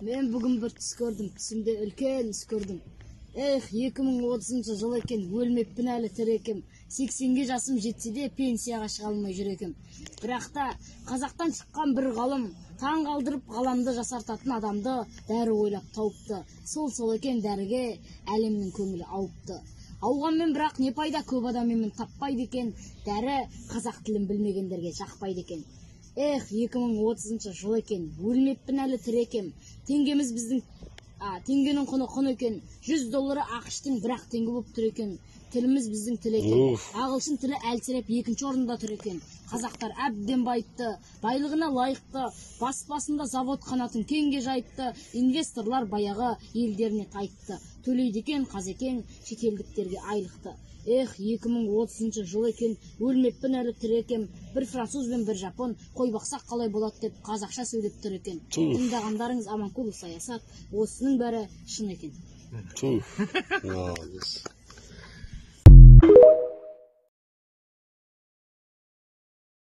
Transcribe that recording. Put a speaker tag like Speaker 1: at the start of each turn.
Speaker 1: Мен бүгін бір түс көрдім, түсімде үлкен іс көрдім. 2030 жыл екен, өлмеппін әлі тірі екем. 80-ге жасым жетсе де пенсияға шыға алмай жүр екем. Бірақ та Қазақтан шыққан бір ғалым, таң қалдырып ғаламды жасартатын адамды дәрі ойлап тауыпты. Сол екен дәріге әлемнің көңілі ауыпты. Ауғанмен бірақ не пайда, көп адам емін таппайды екен. Дәрі қазақ тілін білмегендерге жақпайды екен. 2030 жыл екен, өлмеппін әлі тірі екем. Теңгеміз біздің теңгенің құны екен. $100 ақштың бірақ теңге болып тұр екен. Тіліміз біздің тіл екен. Ағылшын тілі әлсіреп екінші орында тұр екен. Қазақтар әбден байытты, байлығына лайықты, басында завод қанатын кеңге жайыпты. Инвесторлар баяғы елдеріне тайыпты. Төлейді екен қазекең шетелдіктерге айлықты. 2030 жыл екен, өлмеппін әлі тірі екем. Бір француз бен бір жапон қой бақсақ қалай болады деп қазақша сөйлеп тұр екен. Тыңдағандарыңыз Аманқұлов саясат, осының бәрі шын екен.